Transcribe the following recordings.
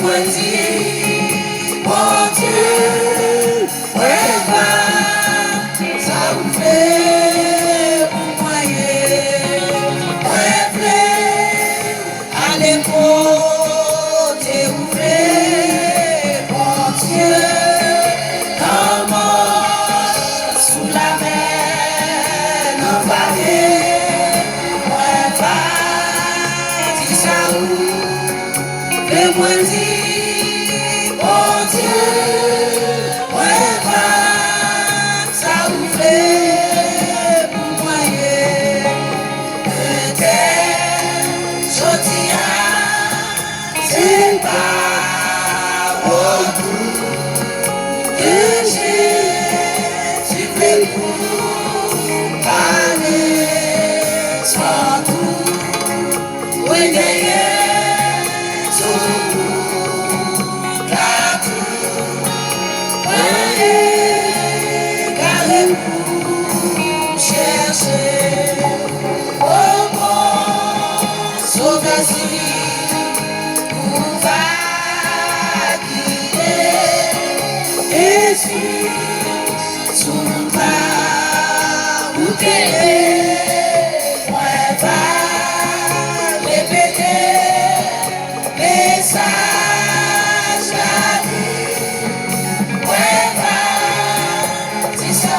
moi dis, mon Dieu, ouais, ça vous fait pour moyen, ouais, allez côté ouvert, mon Dieu, comment sous la mer, non vallée, ouais, si ça ouvre, fais-moi dire, mon Dieu, ouais, ça vous fait pour moyen, peut-être, je dis, c'est pas au bout que j'ai fait pour parler sans tout, oui, chercher au bon sauver pour va quitter et si sous pas où t'es moi va répéter message la vie moi va si ça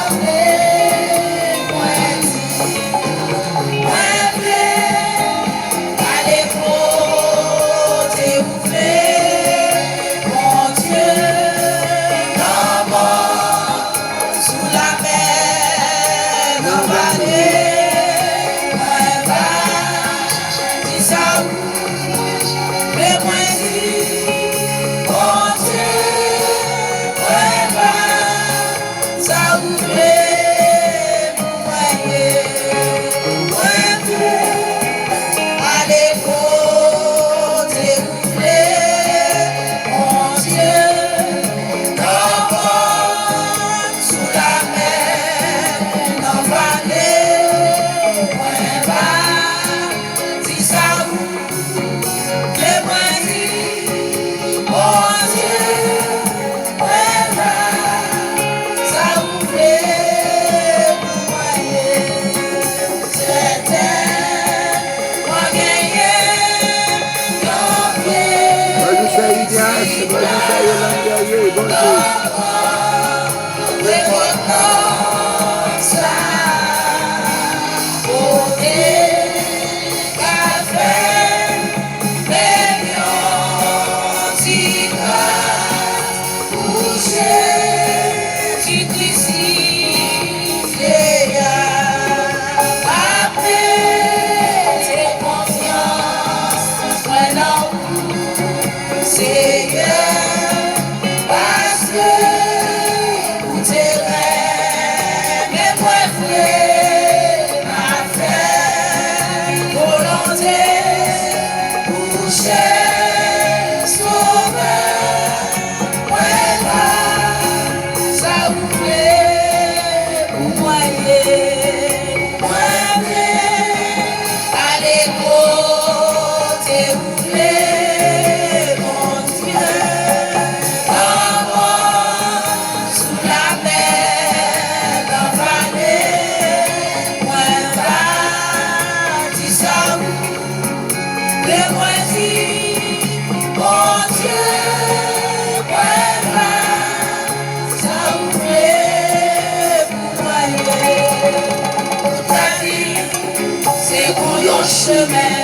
chemin,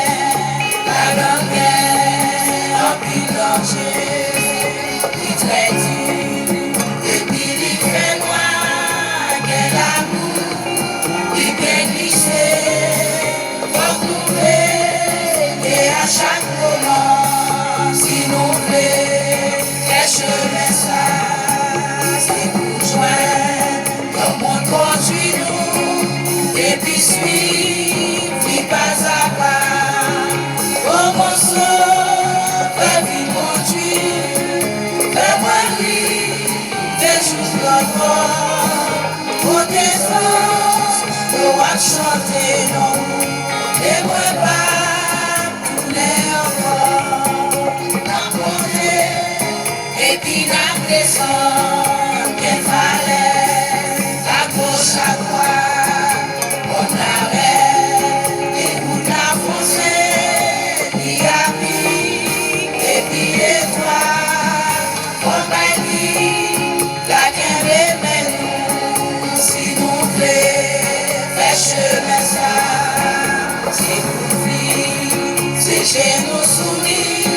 la longueur, en pile danger, il très dur, et puis il fait noir, quel amour, il peut glisser, retrouver, et à chaque moment, si nous voulons, quel chemin ça, c'est pour joindre, comme on conduit nous, et puis suivre, pas à pas, oh mon sang, fais-moi conduire, fais-moi vivre, fais juste l'enfant, pour tes sens, pour chanter non, et moi pas, tous les enfants, t'as descend, qu'il fallait, accroche à toi, on arrête, écoute la foncée, il y a pire, et puis étoile, on va dire, la guerre nous, si nous plaît, fais chemin ça, c'est pour vivre, c'est chez nos souvenirs,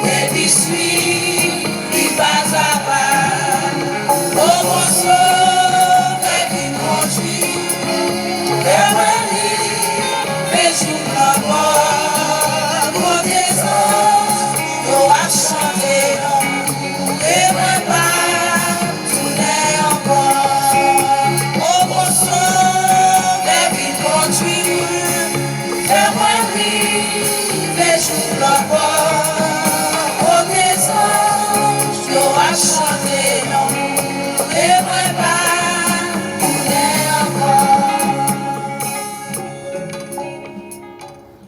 et puis suivre, il passe à pas, au bon saut, et puis conduire, vers ma vie, mais je ne crois pas, pour tes anges, nous à chanter l'amour, et moi pas, tout n'est encore, au bon saut, et puis conduire, vers ma vie, mais je ne crois pas, pour tes anges, nous à chanter l'amour, et moi pas, tout n'est encore.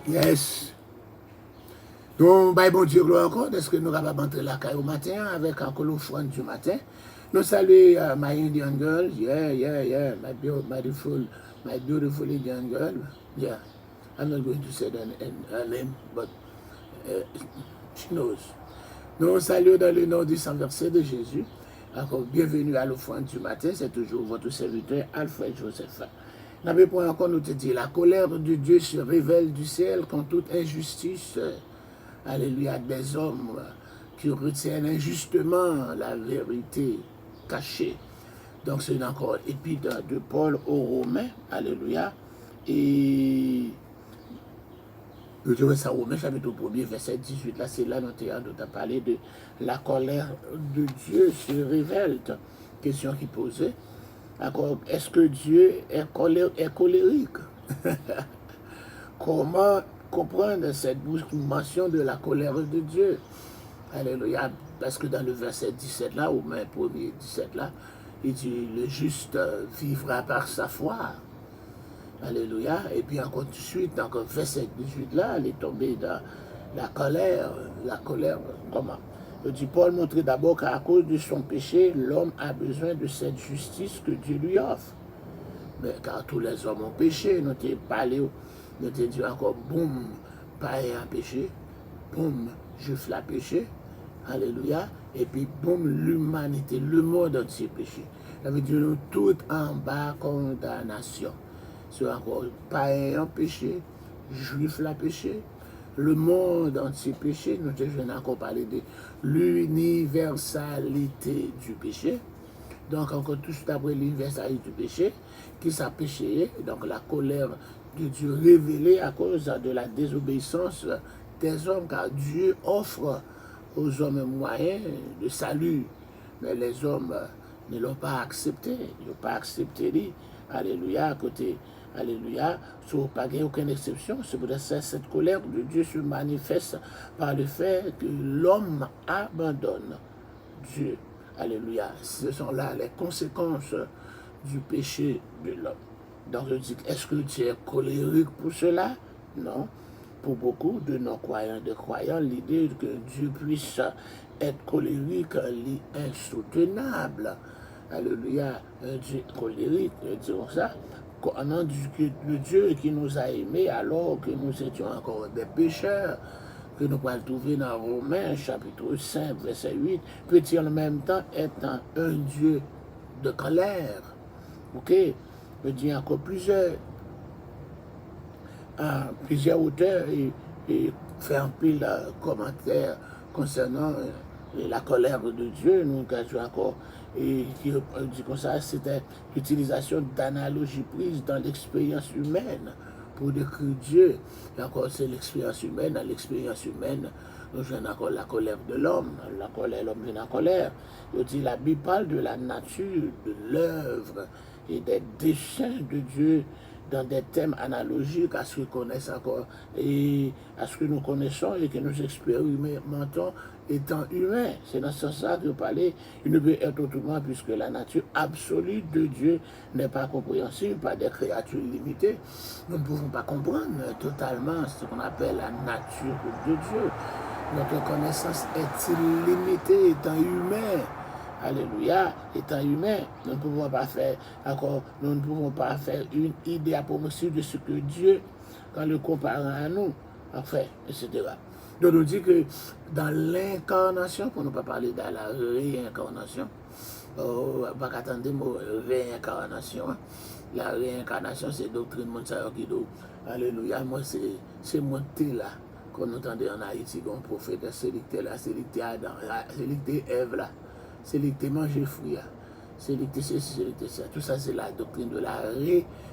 Yes. Donc, bah, bon Dieu, gloire encore, est-ce que nous sommes capables d'entrer la caille au matin avec un l'offrande du matin? Nous saluons my Indian girl, yeah, my beautiful Indian girl, yeah. I'm not going to say her name, but she knows. Nous saluons dans le nom du Saint-Verset de Jésus. Encore bienvenue à l'offrande du matin, c'est toujours votre serviteur Alfred Joseph. N'avez pas encore nous te dit, la colère de Dieu se révèle du ciel contre toute injustice. Alléluia, des hommes qui retiennent injustement la vérité cachée. Donc c'est encore épître de Paul aux Romains, alléluia. Et je dirais ça Romains chapitre 1er, verset 18, là c'est là nous avons parlé de la colère de Dieu se révèle. Question qui posait. Est-ce que Dieu est colérique? Comment comprendre cette mention de la colère de Dieu? Alléluia. Parce que dans le verset 17 là, ou même 1er 17 là, il dit le juste vivra par sa foi. Alléluia. Et puis encore tout de suite, encore verset 18 là, elle est tombée dans la colère. La colère, comment? Il dit Paul montrait d'abord qu'à cause de son péché, l'homme a besoin de cette justice que Dieu lui offre. Mais car tous les hommes ont péché, nous t'ai parlé, nous t'ai dit encore, boum, païen a péché, boum, juif l'a péché, alléluia, et puis boum, l'humanité, le monde entier péché. Ça veut dire nous tout en bas condamnation. C'est encore païen a péché, juif l'a péché, le monde entier péché, nous devons encore parler de l'universalité du péché. Donc encore tout après l'universalité du péché, qui s'est péché, donc la colère de Dieu révélée à cause de la désobéissance des hommes, car Dieu offre aux hommes moyens de salut, mais les hommes ne l'ont pas accepté, ils n'ont pas accepté lui. Alléluia, à côté. Alléluia, sur pas aucune exception. C'est pour ça que cette colère de Dieu se manifeste par le fait que l'homme abandonne Dieu. Alléluia. Ce sont là les conséquences du péché de l'homme. Donc je dis, est-ce que Dieu est colérique pour cela? Non. Pour beaucoup de non-croyants, de croyants, l'idée que Dieu puisse être colérique est insoutenable. Alléluia. Un Dieu colérique, disons ça. Le Dieu qui nous a aimés alors que nous étions encore des pécheurs, que nous pouvons trouver dans Romains chapitre 5, verset 8, peut-il en même temps être un Dieu de colère? Ok? Je dis encore plusieurs auteurs et fait un pile de commentaires concernant la colère de Dieu. Nous avons encore et qui dit comme ça, c'était l'utilisation d'analogies prises dans l'expérience humaine pour décrire Dieu. Et encore, c'est l'expérience humaine. Dans l'expérience humaine, nous avons encore la colère de l'homme. La colère, l'homme vient en colère. Il dit, la Bible parle de la nature, de l'œuvre et des desseins de Dieu dans des thèmes analogiques à ce que connaissent encore et à ce que nous connaissons et que nous expérimentons étant humains. C'est dans ce sens-là que parler, il ne peut être autrement puisque la nature absolue de Dieu n'est pas compréhensible par des créatures limitées. Nous ne pouvons pas comprendre totalement ce qu'on appelle la nature de Dieu. Notre connaissance est illimitée étant humain. Alléluia, étant humain, nous ne pouvons pas faire encore, nous ne pouvons pas faire une idée approximative de ce que Dieu, quand le comparant à nous, a fait, etc. Donc on dit que dans l'incarnation, pour ne pas parler de la réincarnation, pas attendre le mot réincarnation, la réincarnation c'est doctrine mondiale qui dit, alléluia, moi c'est monté là, qu'on entendait en Haïti, qu'on prophète, c'est là, c'est Adam, c'est Ève là. C'est lui qui mange fruit. C'est lui qui c'est ça. Tout ça, c'est la doctrine de la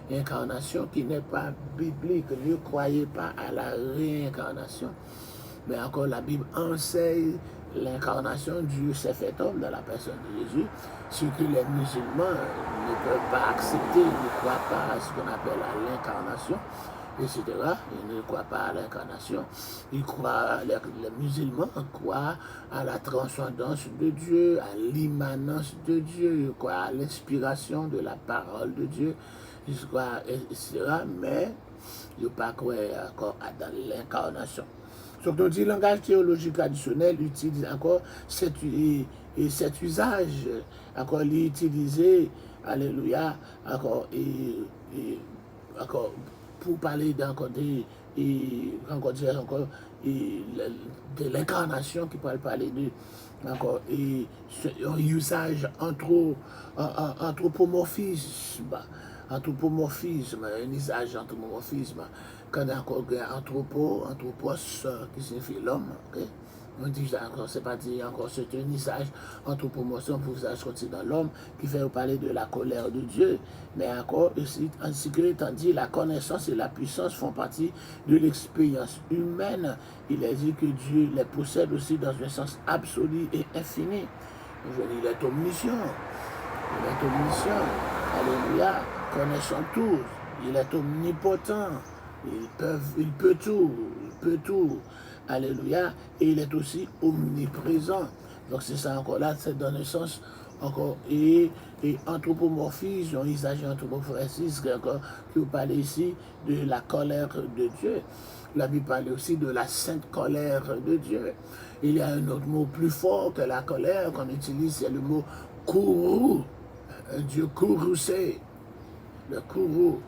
réincarnation qui n'est pas biblique. Ne croyez pas à la réincarnation. Mais encore, la Bible enseigne l'incarnation. Dieu s'est fait homme dans la personne de Jésus. Ce que les musulmans ne peuvent pas accepter, ne croient pas à ce qu'on appelle l'incarnation, etc. Ils ne croient pas à l'incarnation. Ils croient, les musulmans croient à la transcendance de Dieu, à l'immanence de Dieu, ils croient à l'inspiration de la parole de Dieu, ils croient, etc. Mais ils ne croient pas encore dans l'incarnation. Donc, on dit le langage théologique traditionnel utilise encore cet usage, encore l'utiliser, alléluia, encore, encore pour parler encore de l'incarnation qui peut parler de encore un usage anthropomorphisme, un usage anthropomorphisme, quand on a encore anthropos qui signifie l'homme, ok? On dit encore, c'est pas dit encore, c'est un usage anthropomorphisme pour usage dans l'homme qui fait parler de la colère de Dieu, mais encore aussi, ainsi que tandis la connaissance et la puissance font partie de l'expérience humaine. Il est dit que Dieu les possède aussi dans un sens absolu et infini. Il est omniscient. Il est omniscient. Alléluia. Connaissant tout. Il est omnipotent. Il peut tout. Il peut tout. Alléluia. Et il est aussi omniprésent. Donc c'est ça encore là, c'est dans le sens encore et anthropomorphisme, un usage anthropomorphisme qui vous parle ici de la colère de Dieu. La Bible parle aussi de la sainte colère de Dieu. Il y a un autre mot plus fort que la colère qu'on utilise, c'est le mot courroux. Un Dieu courroucé. Le courroux,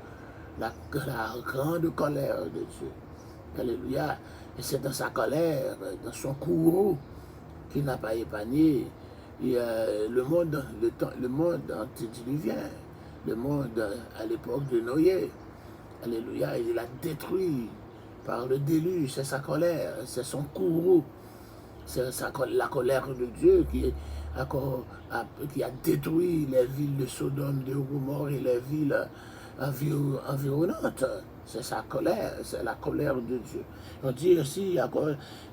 la grande colère de Dieu. Alléluia. Et c'est dans sa colère, dans son courroux, qui n'a pas épargné le monde antédiluvien, le monde à l'époque de Noé. Alléluia, il l'a détruit par le déluge, c'est sa colère, c'est son courroux, c'est la colère de Dieu qui a détruit les villes de Sodome, de Gomorrhe et les villes environnantes. C'est sa colère, c'est la colère de Dieu. On dit aussi,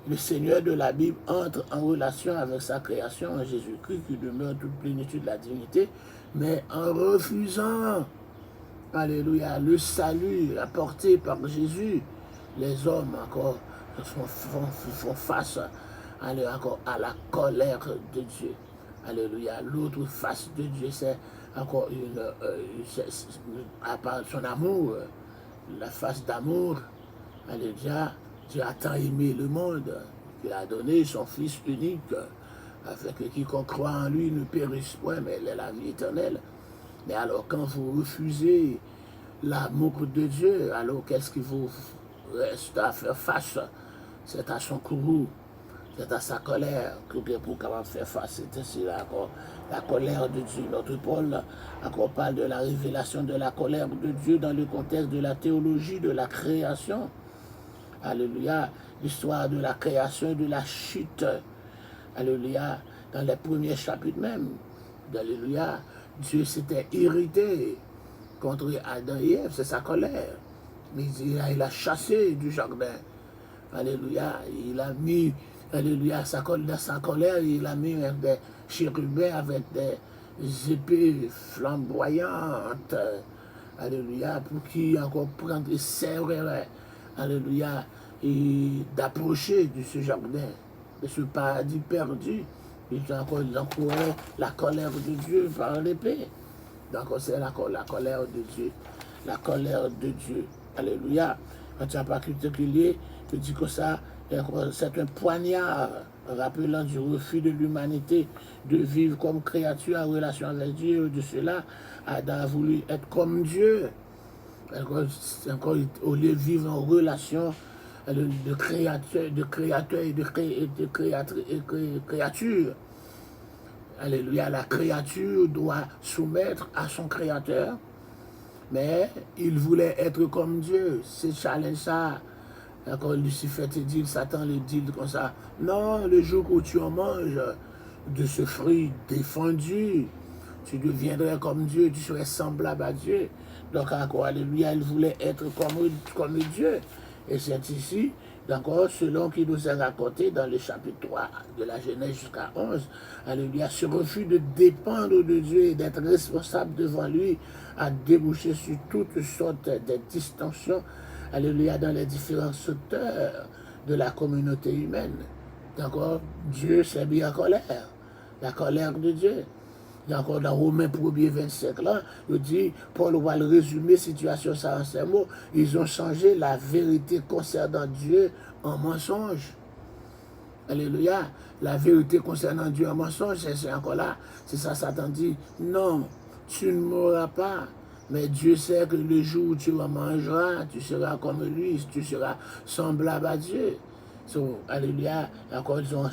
le Seigneur de la Bible entre en relation avec sa création, Jésus-Christ, qui demeure toute plénitude de la divinité, mais en refusant, alléluia, le salut apporté par Jésus, les hommes encore font face à la colère de Dieu. Alléluia. L'autre face de Dieu, c'est encore à part son amour, la face d'amour. Alléluia. Dieu a tant aimé le monde qu'il a donné son Fils unique, afin que quiconque croit en lui ne périsse point, mais ait la vie éternelle. Mais alors, quand vous refusez l'amour de Dieu, alors qu'est-ce qu'il vous reste à faire face? C'est à son courroux, c'est à sa colère que pour pouvoir faire face. C'est ainsi la colère de Dieu. Notre Paul encore parle de la révélation de la colère de Dieu dans le contexte de la théologie de la création. Alléluia. L'histoire de la création et de la chute. Alléluia. Dans les premiers chapitres même. Alléluia. Dieu s'était irrité contre Adam et Ève. C'est sa colère. Mais il a chassé du jardin. Alléluia. Il a mis, alléluia, dans sa colère, il a mis des chérubins avec des épées flamboyantes. Alléluia. Pour qu'ils encore prennent des serreraient. Alléluia. Et d'approcher de ce jardin, de ce paradis perdu. Ils encouraient la colère de Dieu par l'épée. Donc c'est la colère de Dieu. La colère de Dieu. Alléluia. Quand tu n'as pas particulier, tu dis que ça, c'est un poignard rappelant du refus de l'humanité de vivre comme créature en relation avec Dieu. De cela, Adam a voulu être comme Dieu. Encore au lieu de vivre en relation de créateur et de créature. Alléluia, la créature doit soumettre à son créateur, mais il voulait être comme Dieu. C'est challenge ça. Encore Lucifer te dit, Satan le dit comme ça. Non, le jour où tu en manges de ce fruit défendu, tu deviendrais comme Dieu, tu serais semblable à Dieu. Donc encore, alléluia, il voulait être comme Dieu. Et c'est ici, d'accord, selon qui nous est raconté dans le chapitre 3 de la Genèse jusqu'à 11, alléluia, ce refus de dépendre de Dieu et d'être responsable devant lui a débouché sur toutes sortes de distensions, alléluia, dans les différents secteurs de la communauté humaine. D'accord, Dieu s'est mis en colère, la colère de Dieu. Il y a encore dans Romains 1er 25 là, il dit, Paul va le résumer, situation ça en ces mots, ils ont changé la vérité concernant Dieu en mensonge. Alléluia. La vérité concernant Dieu en mensonge, c'est encore là. C'est ça, Satan dit, non, tu ne mourras pas. Mais Dieu sait que le jour où tu en mangeras, tu seras comme lui, tu seras semblable à Dieu. So, alléluia. Encore, ils ont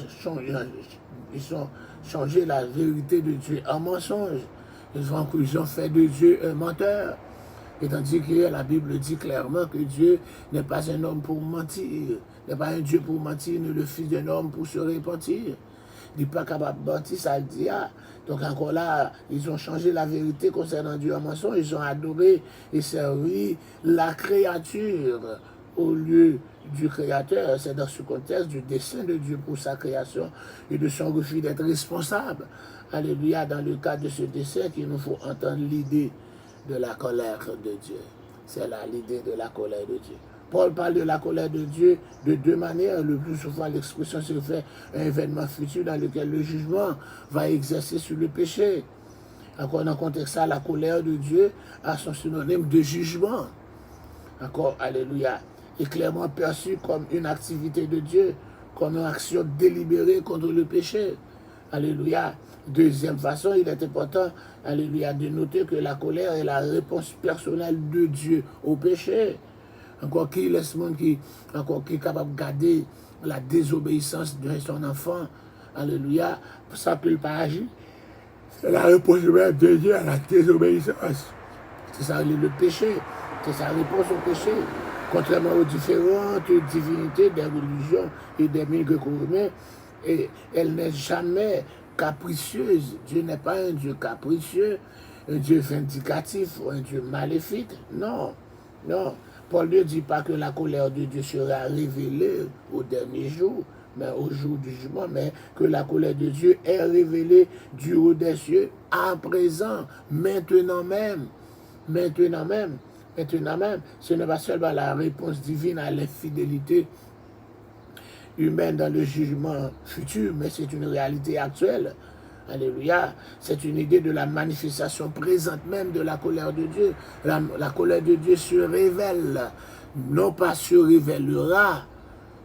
changé la vérité de Dieu en mensonge. Ils ont fait de Dieu un menteur. Et tandis que la Bible dit clairement que Dieu n'est pas un homme pour mentir, n'est pas un Dieu pour mentir, ni le fils d'un homme pour se repentir. Il n'est pas capable de mentir, ça le dit. Donc encore là, ils ont changé la vérité concernant Dieu en mensonge, ils ont adoré et servi la créature au lieu du Créateur. C'est dans ce contexte du dessein de Dieu pour sa création et de son refus d'être responsable. Alléluia, dans le cadre de ce dessein qu'il nous faut entendre l'idée de la colère de Dieu. C'est là l'idée de la colère de Dieu. Paul parle de la colère de Dieu de deux manières. Le plus souvent, l'expression se fait un événement futur dans lequel le jugement va exercer sur le péché. Encore dans le contexte ça, la colère de Dieu a son synonyme de jugement. Encore, alléluia, est clairement perçu comme une activité de Dieu, comme une action délibérée contre le péché. Alléluia. Deuxième façon, il est important, alléluia, de noter que la colère est la réponse personnelle de Dieu au péché. Encore qui laisse monde qui est capable de garder la désobéissance de son enfant, alléluia, pour ça qu'il pas agir. C'est la réponse même de Dieu à la désobéissance. C'est ça le péché, c'est sa réponse au péché. Contrairement aux différentes divinités des religions et des mythes gréco-romains, et elle n'est jamais capricieuse. Dieu n'est pas un Dieu capricieux, un Dieu vindicatif ou un Dieu maléfique. Non, non. Paul ne dit pas que la colère de Dieu sera révélée au dernier jour, mais au jour du jugement, mais que la colère de Dieu est révélée du haut des cieux à présent, maintenant même. Maintenant même. Maintenant même. Ce n'est pas seulement la réponse divine à l'infidélité humaine dans le jugement futur, mais c'est une réalité actuelle. Alléluia. C'est une idée de la manifestation présente même de la colère de Dieu. La colère de Dieu se révèle, non pas se révélera,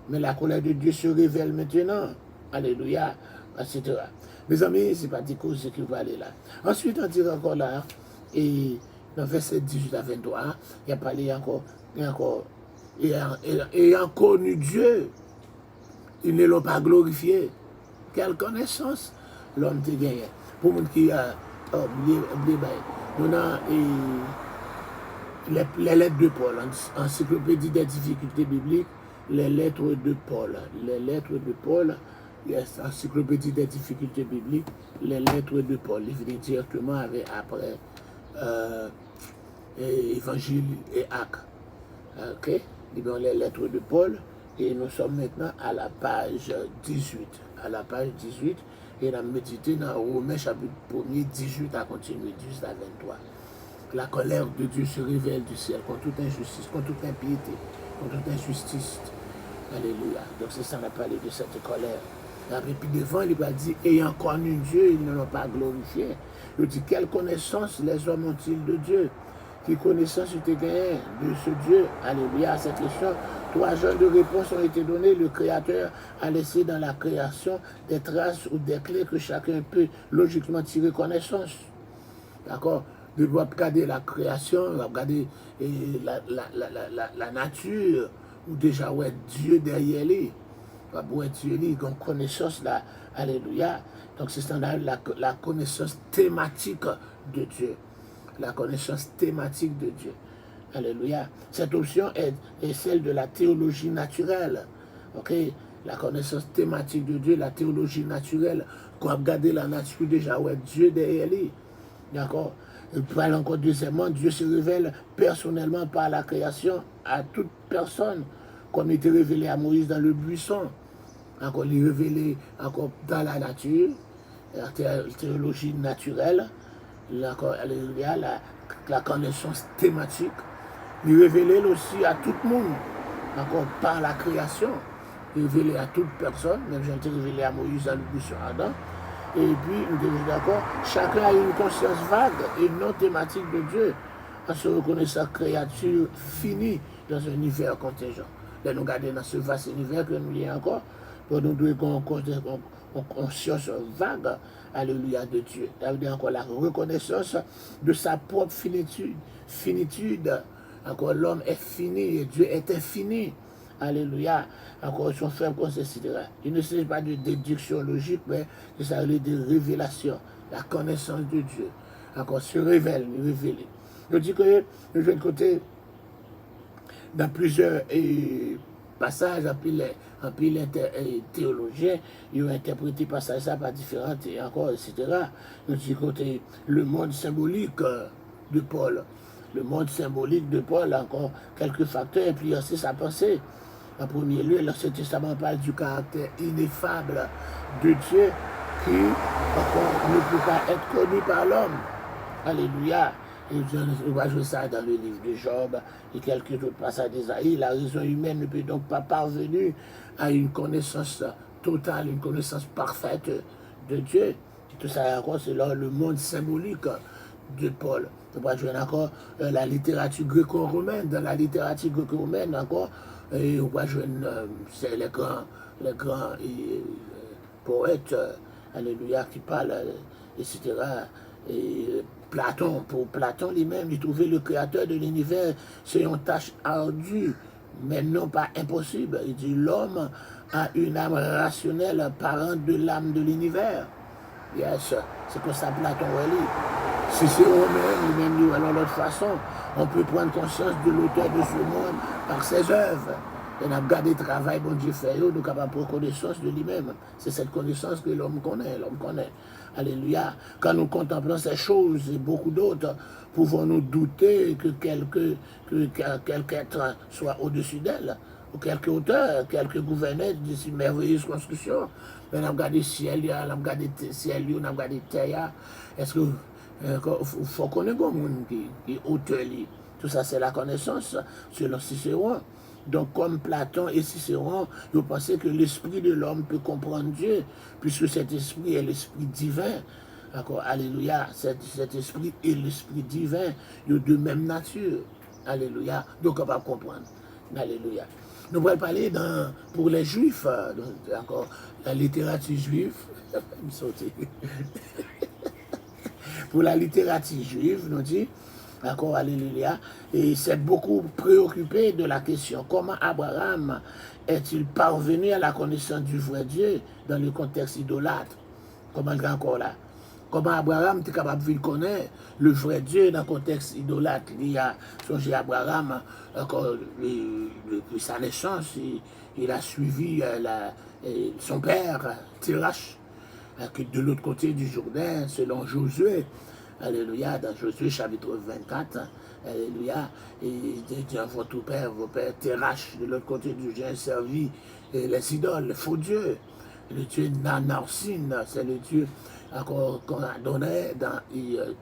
mais la colère de Dieu se révèle maintenant. Alléluia, etc. Mes amis, c'est pas dit cause qui va aller là. Ensuite, on dit encore là, et dans verset 18 à 23, il y a parlé encore, ayant connu Dieu, ils ne l'ont pas glorifié. Quelle connaissance l'homme te gagné. Pour les gens qui ont oublié, nous avons les lettres de Paul, encyclopédie des difficultés bibliques, les lettres de Paul. Les lettres de Paul, yes, encyclopédie des difficultés bibliques, les lettres de Paul. Il venait directement après Évangile et Actes. Ok? Les lettres de Paul. Et nous sommes maintenant à la page 18. À la page 18, et on a médité dans Romains chapitre 1er, 18 à continuer, 18 à 23. La colère de Dieu se révèle du ciel contre toute injustice, contre toute impiété, contre toute injustice. Alléluia. Donc c'est ça, on a parlé de cette colère. Et puis devant, il va dire, ayant connu Dieu, ils ne l'ont pas glorifié. Il dit, quelle connaissance les hommes ont-ils de Dieu? qui connaissance tu gagné de ce Dieu? Alléluia, à cette question. 3 genres de réponses ont été données. Le Créateur a laissé dans la création des traces ou des clés que chacun peut logiquement tirer connaissance. D'accord? De regarder la création, regarder la nature, ou déjà ouais, Dieu derrière lui. Ouais, Dieu lui, une connaissance là. Alléluia. Donc c'est la connaissance thématique de Dieu. La connaissance thématique de Dieu. Alléluia. Cette option est celle de la théologie naturelle. Ok? La connaissance thématique de Dieu, la théologie naturelle. Quand on regarde la nature, déjà, ouais, Dieu derrière lui. D'accord? Et puis encore deuxièmement, Dieu se révèle personnellement par la création à toute personne, comme il était révélé à Moïse dans le buisson. Encore, il est révélé encore dans la nature, la théologie naturelle, alléluia, la connaissance thématique. Il est révélé aussi à tout le monde, encore par la création, révélé à toute personne, même j'ai été révélé à Moïse dans le buisson Adam. Et puis, nous sommes d'accord, chacun a une conscience vague et non thématique de Dieu, en se reconnaissant créature finie dans un univers contingent. Là, nous regardons dans ce vaste univers que nous y avons encore, pour nous donner une conscience vague, alléluia, de Dieu. Ça veut dire encore la reconnaissance de sa propre finitude. Encore l'homme est fini et Dieu est infini. Alléluia. Encore son faible etc. Il ne s'agit pas de déduction logique, mais il s'agit de révélation, la connaissance de Dieu. Encore se révèle, révéler. Je dis que je vais de côté dans plusieurs passages, en pile théologiens, ils ont interprété passage ça par différentes et encore, etc. Je dis côté le monde symbolique de Paul. Le monde symbolique de Paul, encore quelques facteurs influencent sa pensée. En premier lieu, l'Ancien Testament parle du caractère ineffable de Dieu qui encore ne peut pas être connu par l'homme. Alléluia. Et on va jouer ça dans le livre de Job et quelques autres passages d'Ésaïe. La raison humaine ne peut donc pas parvenir à une connaissance totale, une connaissance parfaite de Dieu. Et tout ça encore, c'est là le monde symbolique de Paul. On va jouer encore la littérature gréco-romaine. Dans la littérature gréco-romaine encore, et on va jouer c'est les grands poètes, alléluia, qui parlent, etc. Et Platon, pour Platon lui-même, il trouvait le créateur de l'univers, c'est une tâche ardue, mais non pas impossible. Il dit l'homme a une âme rationnelle, parente de l'âme de l'univers. Yes, c'est comme ça Platon relit. Si c'est lui-même dit, alors l'autre façon, on peut prendre conscience de l'auteur de ce monde par ses œuvres. On a regardé le travail bon Dieu fait, nous sommes capables de prendre connaissance de lui-même. C'est cette connaissance que l'homme connaît, Alléluia. Quand nous contemplons ces choses et beaucoup d'autres, pouvons-nous douter que quelque être soit au-dessus d'elle, ou quelque auteur, quelque gouverneur de cette merveilleuse construction. On a regardé le ciel, on a regardé le ciel, on a regardé la terre. Est-ce que il faut connaître le monde qui est auteur. Tout ça, c'est la connaissance selon Cicéron. Donc, comme Platon et Cicéron, ils pensaient que l'esprit de l'homme peut comprendre Dieu, puisque cet esprit est l'esprit divin. D'accord, alléluia. Cet esprit et l'esprit divin, ils ont de même nature. Alléluia. Donc, on va comprendre. Alléluia. Nous allons parler pour les Juifs, encore la littérature juive. Pour la littérature juive, nous dit, d'accord, alléluia, et c'est beaucoup préoccupé de la question comment Abraham est-il parvenu à la connaissance du vrai Dieu dans le contexte idolâtre. Comment encore là? Comment Abraham est capable de connaître le vrai Dieu dans le contexte idolâtre? Il y a songé Abraham, encore depuis sa naissance, il a suivi son père, Térach, de l'autre côté du Jourdain, selon Josué. Alléluia, dans Josué chapitre 24, alléluia, et il dit votre père, vos pères Térach, de l'autre côté du Jourdain, servi les idoles, les faux dieux. Le Dieu Nanarsin, c'est le Dieu qu'on a donné dans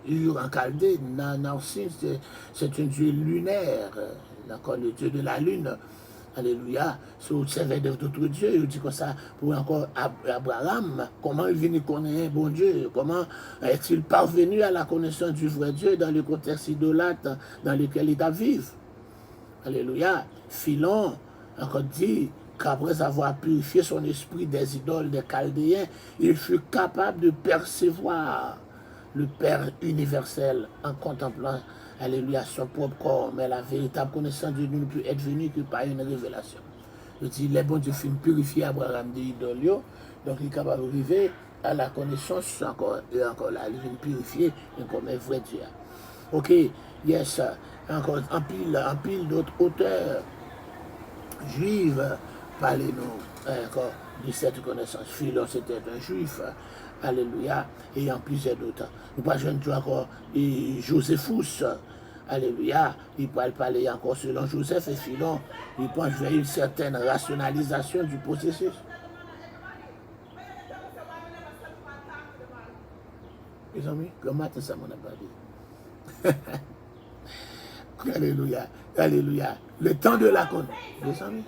Ur en Chaldée. Nanarsin, c'est un Dieu lunaire, d'accord, le Dieu de la lune. Alléluia. Si vous servez d'autres dieux, il dit comme ça pour encore Abraham, comment il vient connaître un bon Dieu, comment est-il parvenu à la connaissance du vrai Dieu dans le contexte idolâtre dans lequel il a vécu. Alléluia. Philon encore dit qu'après avoir purifié son esprit des idoles des Chaldéens, il fut capable de percevoir le Père universel en contemplant, alléluia, son propre corps. Mais la véritable connaissance de Dieu ne peut être venue que par une révélation. Je dis, les bons Dieu filent purifier Abraham des idoles, donc il est capable d'arriver à la connaissance encore et encore là, il vient purifier comme un vrai Dieu. Ok, yes, encore en pile d'autres auteurs juifs parlez-nous encore de cette connaissance. Philon, c'était un juif, alléluia, et en plusieurs d'autres. Nous parlons encore et Joséphus, alléluia, il parle parler encore selon Joseph et Philon, il pense vers une certaine rationalisation du processus. Les amis, comment ça m'en a pas dit? Alléluia, alléluia. Le temps de la connaissance. Les amis.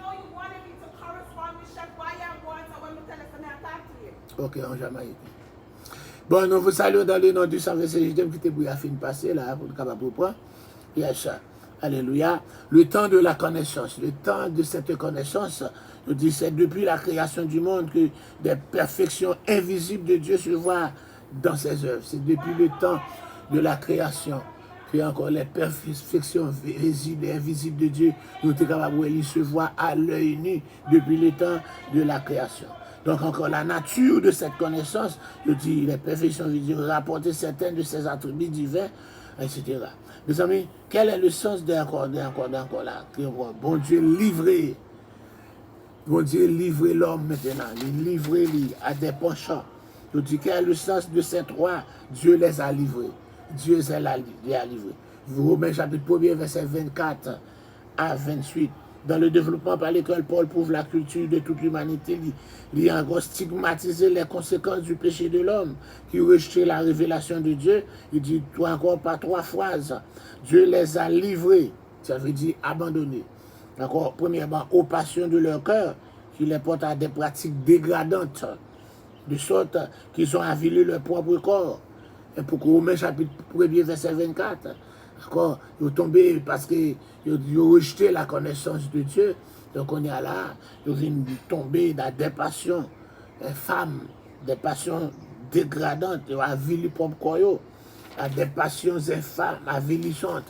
Ok, en Jamaïque. Bon, nous vous saluons dans le nom du Saint-Verset qui était pour la fin de passer là, pour le capable pour prendre. Yes, alléluia. Le temps de la connaissance, le temps de cette connaissance, je dis, c'est depuis la création du monde que des perfections invisibles de Dieu se voient dans ses œuvres. C'est depuis le temps de la création que encore les perfections visibles et invisibles de Dieu, nous sommes capables de se voir à l'œil nu depuis le temps de la création. Donc encore la nature de cette connaissance, je dis, les perfections visibles rapporter certains de ses attributs divins, etc. Mes amis, quel est le sens d'encore là? Bon Dieu livré. Bon Dieu livré l'homme maintenant. Il livré à des penchants. Je dis, quel est le sens de ces trois? Dieu les a livrés. Dieu les a livrés. Romains chapitre 1er, verset 24 à 28. Dans le développement par l'école, Paul prouve la culture de toute l'humanité. Il a encore stigmatisé les conséquences du péché de l'homme qui rejetait la révélation de Dieu. Il dit encore par trois phrases. Dieu les a livrés, ça veut dire abandonnés. D'accord, premièrement, aux passions de leur cœur, qui les portent à des pratiques dégradantes, de sorte qu'ils ont avilé leur propre corps. Et pour Romains chapitre 1er, verset 24, d'accord, ils sont tombés parce qu'ils ont rejeté la connaissance de Dieu. Donc on est là, ils viennent tomber dans des passions femmes, des passions dégradantes, ils ont avilé leur propre corps, à des passions infâmes, avilissantes.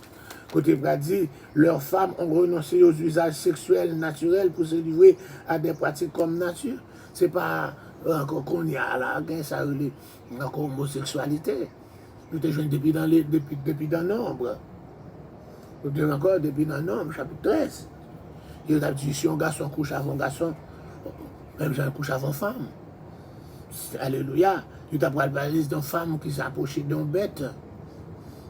Côté dit, leurs femmes ont renoncé aux usages sexuels naturels pour se livrer à des pratiques comme nature. C'est pas encore qu'on y a là, ça relève encore homosexualité. Nous sommes jeunes depuis dans Nombre. Nous sommes encore depuis dans Nombre, chapitre 13. Il a dit, si un garçon couche avant un garçon, même si un couche avant femme. Alléluia. Il a parlé d'une femme qui s'approche d'une bête.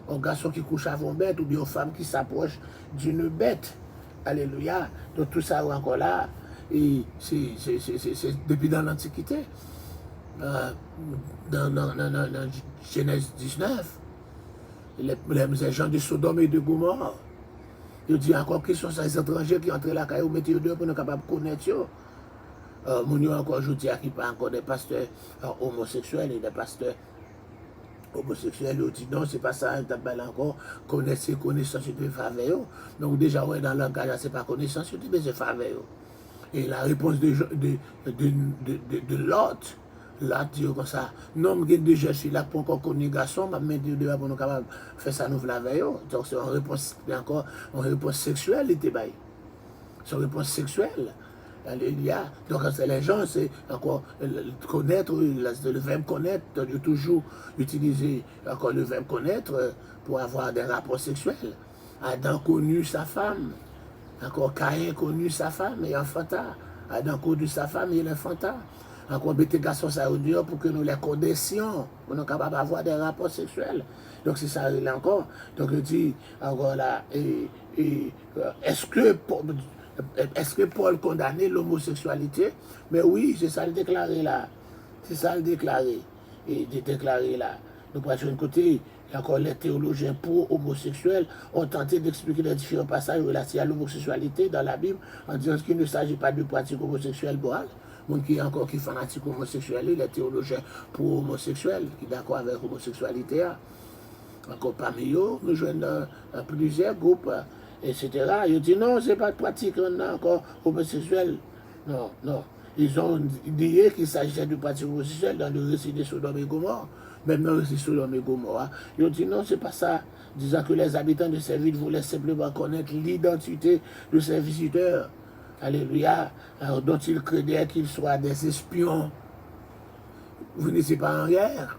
Un garçon qui couche avant une bête ou bien une femme qui s'approche d'une bête. Alléluia. Donc tout ça encore là, et c'est depuis dans l'Antiquité. Dans Genèse 19, les gens de Sodome et de Gomorrhe, ils disent encore qui sont ces étrangers qui entrent là, qui mettent dehors pour nous capables de connaître. Mon encore aujourd'hui qui parle encore des pasteurs homosexuels et des pasteurs homosexuels, ils disent non, c'est pas ça, ils t'appellent encore connaissance de faveur. Donc déjà, ouais, dans le langage, c'est pas connaissance de faveur. Et la réponse de l'autre, là, tu comme ça, non, je suis là pour encore connaître garçon, mais je pour nous capables de faire ça nous la veille. Donc c'est une réponse sexuelle, c'est une réponse sexuelle. Alléluia. Donc les gens, c'est encore connaître, le verbe connaître, de toujours utiliser encore le verbe connaître pour avoir des rapports sexuels. Adam connu sa femme, encore Caïn connu sa femme et enfanta. Adam connu sa femme et il enfanta. Encore bêter garçons ça au dehors pour que nous les connaissions, pour nous capables d'avoir des rapports sexuels. Donc c'est ça là encore. Donc je dis encore là, est-ce que Paul condamnait l'homosexualité? Mais oui, c'est ça le déclaré là. C'est ça le déclaré. Et de déclarer là. Nous prenons un côté, Et encore, les théologiens pro-homosexuels ont tenté d'expliquer les différents passages relatifs à l'homosexualité dans la Bible en disant qu'il ne s'agit pas de pratique homosexuelle morale. Monde qui est encore qui fanatique homosexuel, les théologiens pro-homosexuels, qui sont d'accord avec l'homosexualité. Encore parmi eux, nous joignons plusieurs groupes, etc. Ils disent non, ce n'est pas de pratique encore homosexuelle. Non, non. Ils ont dit qu'il s'agissait de pratique homosexuelle dans le récit de Sodome et Gomorrhe. Même dans le récit de Sodome et Gomorrhe. Ils ont dit non, ce n'est pas ça. Disant que les habitants de ces villes voulaient simplement connaître l'identité de ces visiteurs. Alléluia. Alors, dont ils créaient qu'ils soient des espions. Vous n'étiez pas en guerre.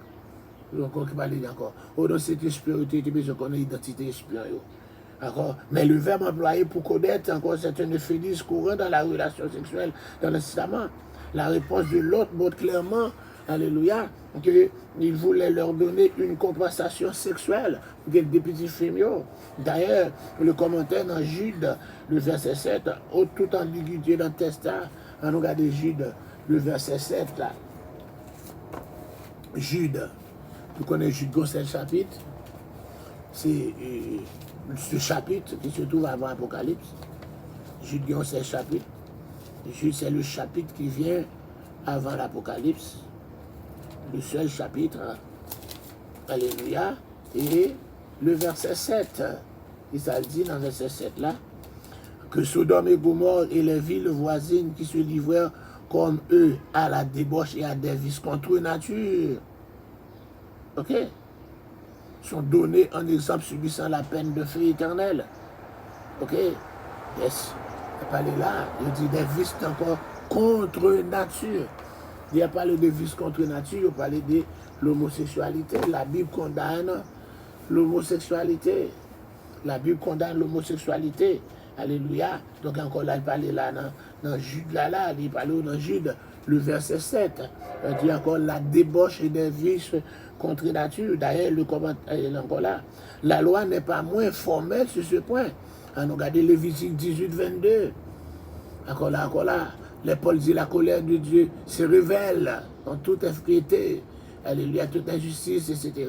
Encore qui parle encore. Oh, dans cette spiritualité, tu besoin qu'on ait l'identité espion. Mais le verbe employé pour connaître, encore, c'est un euphémisme courant dans la relation sexuelle dans le testament. La réponse de l'autre montre clairement, alléluia, qu'il voulait leur donner une compensation sexuelle des petits fémurs. D'ailleurs, le commentaire dans Jude, le verset 7, toute ambiguïté dans le testament, on regarde Jude, le verset 7, là. Jude. Vous connaissez Jude, c'est le chapitre. C'est ce chapitre qui se trouve avant l'Apocalypse. Jude, c'est le chapitre. Jude, c'est le chapitre qui vient avant l'Apocalypse. Le seul chapitre. Alléluia. Et le verset 7. Il s'est dit dans le verset 7 là que Sodome et Gomorrhe et les villes voisines qui se livrèrent comme eux à la débauche et à des vices contre nature. Ok, sont donnés en exemple subissant la peine de feu éternel. Ok, yes. Il a parlé là, il dit des vices encore contre nature. Il a parlé de vices contre nature, il a parlé de l'homosexualité. La Bible condamne l'homosexualité. La Bible condamne l'homosexualité. Alléluia. Donc encore là, il parlait là dans Jude, là, il parlait dans Jude, le verset 7. Il dit encore la débauche et des vices contre nature. D'ailleurs, le commentaire encore là. La loi n'est pas moins formelle sur ce point. On regarde Lévitique 18, 22. Encore là. Les Paul dit la colère de Dieu se révèle en toute infériorité. Alléluia, toute injustice, etc.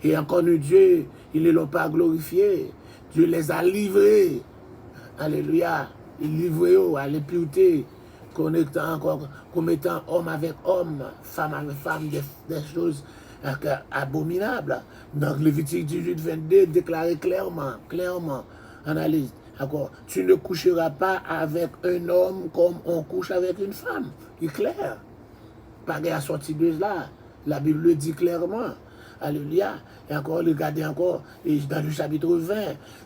Et encore nous, Dieu, ils ne l'ont pas glorifié. Dieu les a livrés. Alléluia. Il livré à l'impureté, commettant homme avec homme, femme avec femme, des choses abominables. Donc Lévitique 18, 22 déclarait clairement, analyse. D'accord. Tu ne coucheras pas avec un homme comme on couche avec une femme. C'est clair. Pas de sortie de là. La Bible le dit clairement. Alléluia. Et encore, regardez encore, dans le chapitre 20,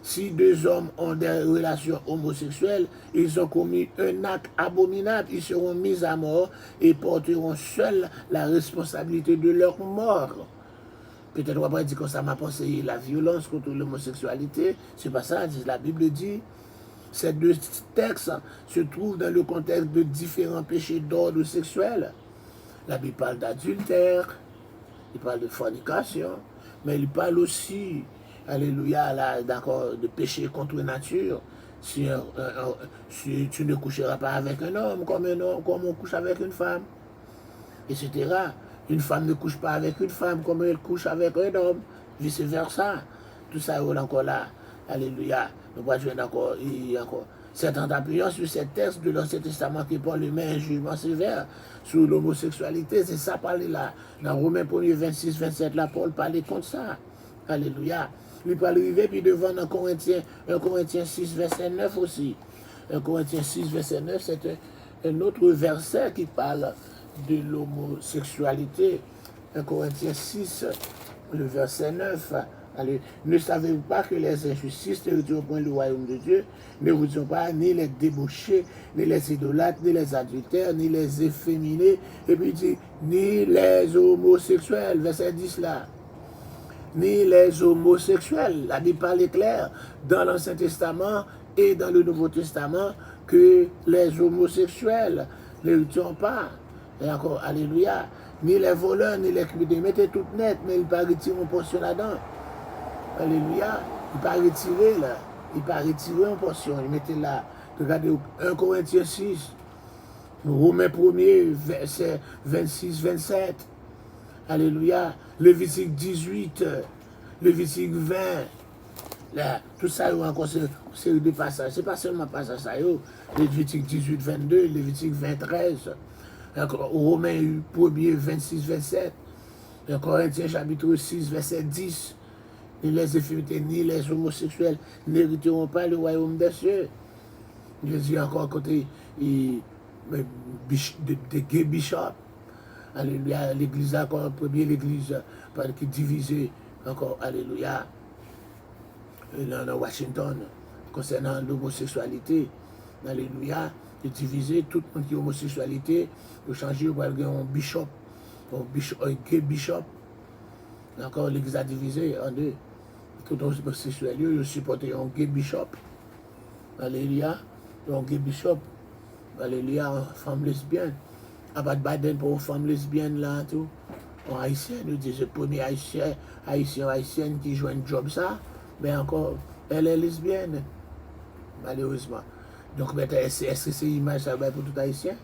si deux hommes ont des relations homosexuelles, ils ont commis un acte abominable, ils seront mis à mort et porteront seuls la responsabilité de leur mort. Peut-être on va dire que ça m'a pensé la violence contre l'homosexualité. C'est pas ça, la Bible dit. Ces deux textes se trouvent dans le contexte de différents péchés d'ordre sexuel. La Bible parle d'adultère, il parle de fornication, mais il parle aussi, alléluia, là, d'accord, de péché contre nature. Si tu ne coucheras pas avec un homme comme on couche avec une femme, etc. Une femme ne couche pas avec une femme comme elle couche avec un homme, vice-versa. Tout ça est encore là. Alléluia. Nous voyons encore, c'est en appuyant sur ces textes de l'Ancien Testament que Paul met un jugement sévère sur l'homosexualité. C'est ça parler là. Dans Romains 1er 26, 27, là, Paul parlait contre ça. Alléluia. Il peut arriver, puis devant 1 Corinthiens 6, verset 9 aussi. 1 Corinthiens 6, verset 9, c'est un autre verset qui parle de l'homosexualité. 1 Corinthiens 6, le verset 9. Allez, ne savez-vous pas que les injustices ne retirent point le royaume de Dieu? Ne vous disons pas ni les débauchés, ni les idolâtres, ni les adultères, ni les efféminés, et puis il dit, ni les homosexuels, verset 10 là. Ni les homosexuels. La Bible parle clair dans l'Ancien Testament et dans le Nouveau Testament que les homosexuels ne retirent pas. Et encore, alléluia, ni les voleurs, ni les criminels, mettez tout net, mais ils ne pas retirer une portion là-dedans. Alléluia, il ne pas retirer là, il ne pas retirer une portion, il mettait là, regardez 1 Corinthiens 6, Romains 1er, verset 26, 27, alléluia, Lévitique 18, Lévitique 20. Là, tout ça, encore, c'est une série de passages. C'est pas seulement passage ça, Lévitique 18, 22, Lévitique 20, 13. Romains 1er, 26, 27. Corinthiens chapitre 6, verset 10. Ni les infirmités, ni les homosexuels n'hériteront pas le royaume des cieux. Jésus encore côté des gay bishops. Alléluia. L'église encore, premier l'église qui est divisée encore, alléluia, dans Washington, concernant l'homosexualité. Alléluia. Qui est divisé, tout le monde qui est homosexualité, il changer pour un bishop, un gay bishop. Encore l'église a divisé en deux. Tout le homosexuel, il supporte un gay bishop. Alléluia. Un gay bishop. Alléluia, une femme lesbienne. À part Biden pour une femme lesbienne là, tout. En haïtien, nous disons, le premier haïtienne qui joue un job ça, mais encore, elle est lesbienne. Malheureusement. Donc, est-ce que c'est image ça va pour tout haïtien?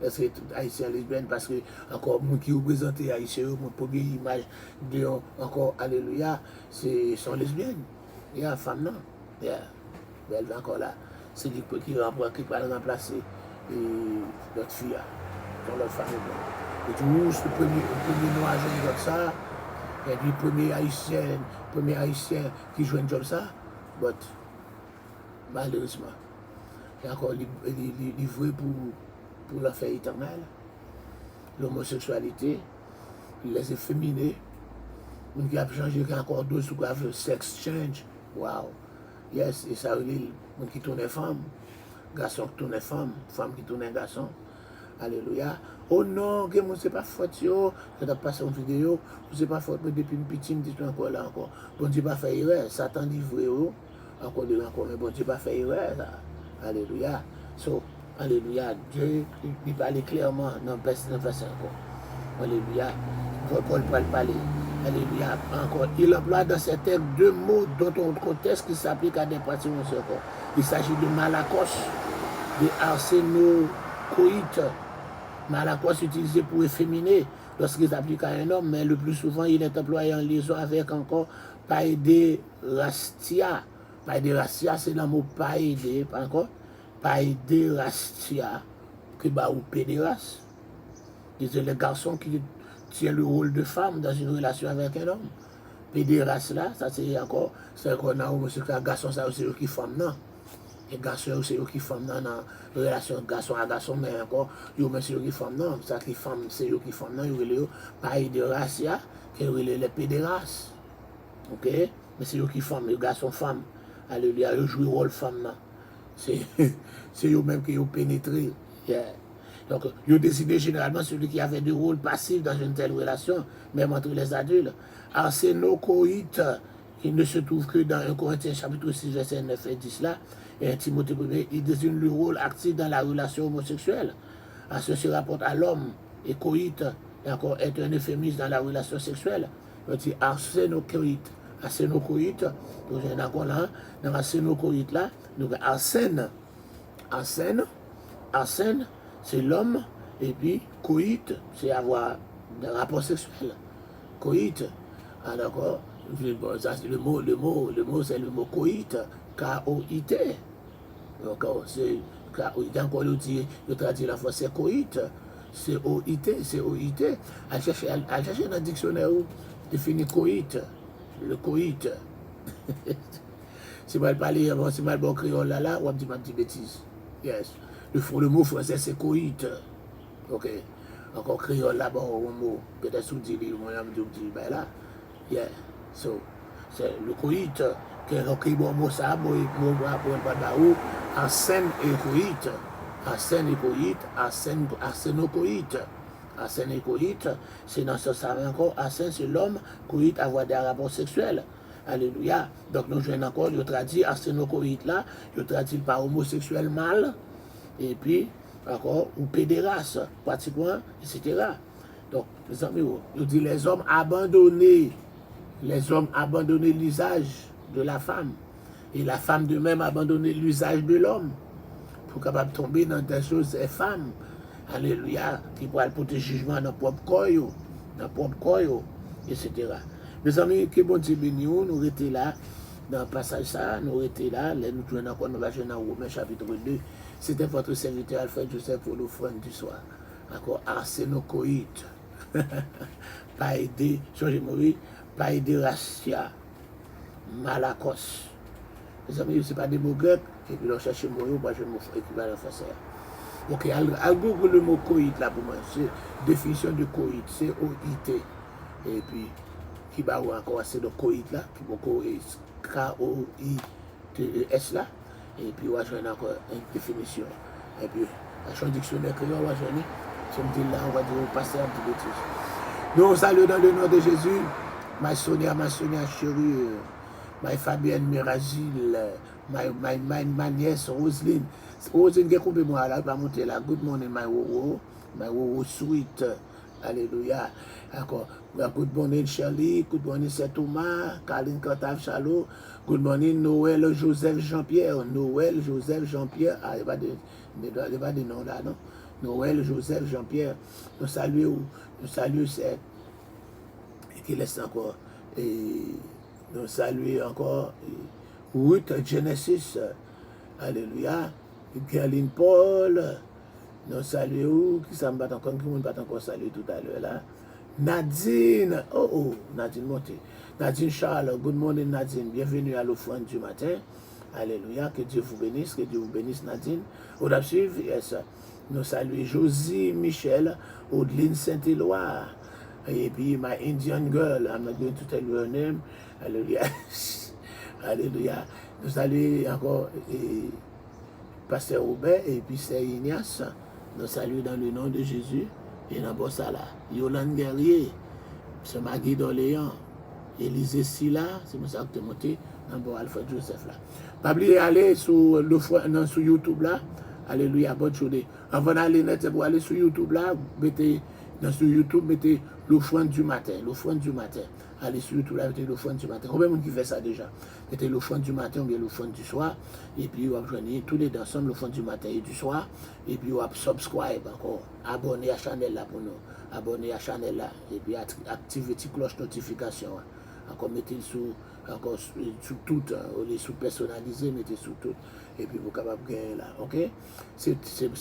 Est-ce que tout haïtien lesbienne? Parce que, encore, moi qui représente haïtien, mon première image de, encore, alléluia, c'est son lesbienne. Il y a une femme, non? Elle va encore là. C'est lui qui va remplacer notre fille, dans leur famille. Et tout, le premier noir joue comme ça, et puis le premier haïtien qui joue un job ça, but, malheureusement, il y a encore livré pour l'enfer éternel, l'homosexualité, les efféminés, qui a changé encore d'autres sous quoi sex change, wow, yes, et ça veut dire, qui tourne femme, garçon qui tourne femme qui tourne garçon, alléluia. Oh non, que moi c'est pas faute yo, je t'ai passé une vidéo, c'est pas faute, mais depuis une petite, dis encore là encore. Bon Dieu pas fait erreur, Satan livré encore, mais bon Dieu pas fait erreur là. Alléluia. So, alléluia, Dieu il parle clairement dans le verset encore. Alléluia. Paul parler. Alléluia. Encore, il emploie dans ces textes deux mots dans un contexte qui s'applique à des pratiques encore. Il s'agit de malakos, de arsenokoïte. Malakos utilisé pour efféminer lorsqu'il s'applique à un homme, mais le plus souvent il est employé en liaison avec encore païdérastia. Païdérastia, c'est le mot païdé, pas encore. Païdérastia, que bah ou pédéras. C'est les garçons qui tiennent le rôle de femme dans une relation avec un homme. Pédéras là, ça c'est encore un homosexuel, garçon, ça c'est eux qui femme, non. Les garçons, c'est eux qui font dans la relation garçon à garçon, mais encore, c'est eux qui font dans. Ça qui font, c'est eux qui font dans. Ils ont pas de race, qui ont les pédéras. Ok? Mais c'est eux qui font, les garçons femmes. Alléluia, ils jouent le rôle femme. C'est eux-mêmes qui ont pénétré. Yeah. Donc, ils ont décidé généralement celui qui avait du rôle passif dans une telle relation, même entre les adultes. Arsenokoïte, qui ne se trouve que dans 1 Corinthiens chapitre 6, verset 9 et 10 là. Et Timothée 1er, il désigne le rôle actif dans la relation homosexuelle. Ce se rapporte à l'homme, et coïte, et encore est un euphémisme dans la relation sexuelle. On dit arsenokoïte. Arsenokoïte, donc j'ai encore là, dans arsenokoïte là, donc arsène, c'est l'homme, et puis coïte, c'est avoir des rapports sexuels. Coïte, d'accord, bon, ça c'est le mot c'est le mot coïte. K-O-I-T. Donc, c'est K-O-I-T. Encore, il traduit la fois, c'est coït. C-O-I-T. C-O-I-T. À chercher dans le dictionnaire où définit coït. Le coït. C'est mal parlé, c'est mal bon créole là, ou un petit bêtise. Yes. Le mot français, c'est coït. Ok. Encore créole là, bon, un mot. Peut-être sous-dit, moi, je me dis, ben là. Yeah. So, c'est le coït. Que bon mot ça, arsène écoïte, arsènocoïte, c'est dans ce sens encore, arsène c'est l'homme, coïte avoir des rapports sexuels. Alléluia. Donc nous jouons encore, je traduis arsènocoïte là, je traduis par homosexuel mâle, et puis encore, ou pédérace, pratiquement, etc. Donc, les amis, je dis les hommes abandonnés l'usage de la femme. Et la femme de même abandonner l'usage de l'homme pour capable tomber dans des choses des femmes. Alléluia, qui pourra porter jugement dans le propre corps, etc. Mes amis, que bon Dieu béni nous étions là, dans le passage ça, nous étions là, nous jouons encore, nous allons dans Romains chapitre 2. C'était votre serviteur Alfred Joseph pour l'offrande du soir. Encore, arsénocoïte. Pas aider, changez-moi, oui, pas aider Rastia, Malakos. Les amis, ce n'est pas des mots grecs, et puis on cherche moi, moi je me fais équivalent français. Ok, à Google le mot coït là pour moi, c'est définition de coït, C-O-I-T. Et puis, qui va encore c'est le coït là, qui va K-O-I-T-E-S là. Et puis, on va jouer encore une définition. Et puis, à chaque dictionnaire que on va jouer, si on dit là, on va dire, on passe un petit bêtise. Nous saluons dans le nom de Jésus, ma Sonia chérie, ma Fabienne Mirazil, ma nièce Roselyne. Roselyne, qui est coupé moi là, va monter là. Good morning, my Wowo sweet. Alléluia. Encore. Good morning, Shirley. Good morning, Saint Thomas. Caroline Cantave Chalot. Good morning, Noël Joseph Jean-Pierre. Noël Joseph Jean-Pierre. Ah, il n'y a pas de nom là, non? Noël Joseph Jean-Pierre. Nous saluons, c'est. Et qui laisse encore. Et nous saluons encore. Ruth Genesis. Alléluia. Gerline Paul. Nous saluons. Qui ça me bat encore? Qui me bat encore saluer tout à l'heure là? Nadine. Oh, Nadine montée. Nadine Charles. Good morning, Nadine. Bienvenue à l'offrande du matin. Alléluia. Que Dieu vous bénisse. Que Dieu vous bénisse, Nadine. On a suivi. Yes. Nous saluons Josie Michel. Audeline Saint-Éloi. Et puis, my Indian girl. I'm not going to tell you her name. Alléluia. Alléluia. Nous saluons encore Pasteur Robert et puis c'est Ignace. Nous saluons dans le nom de Jésus. Et dans Bossala. Yolande Guerrier. C'est Maggie d'Orléans. Élisée Silla. C'est pour ça que tu es monté dans le Alfred Joseph là. Pas oublier d'aller sur YouTube là. Alléluia. Bonne journée. Avant d'aller net pour aller sur YouTube là, mettez sur YouTube, mettez l'offrande du matin. L'offrande du matin. Allez sur YouTube là, mettez l'offrande du matin. Combien de monde qui fait ça déjà? Mettez l'offrande du matin ou bien l'offrande du soir. Et puis vous rejoignez tous les deux ensemble l'offrande du matin et du soir. Et puis vous subscribe encore. Abonnez à la chaîne là pour nous. Abonnez à la chaîne là. Et puis activez la cloche notification. Encore mettez sur tout. Les sous personnalisés, mettez sur tout. Et puis vous êtes capable de gagner là. Ok? C'est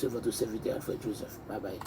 votre serviteur Alfred Joseph. Bye bye.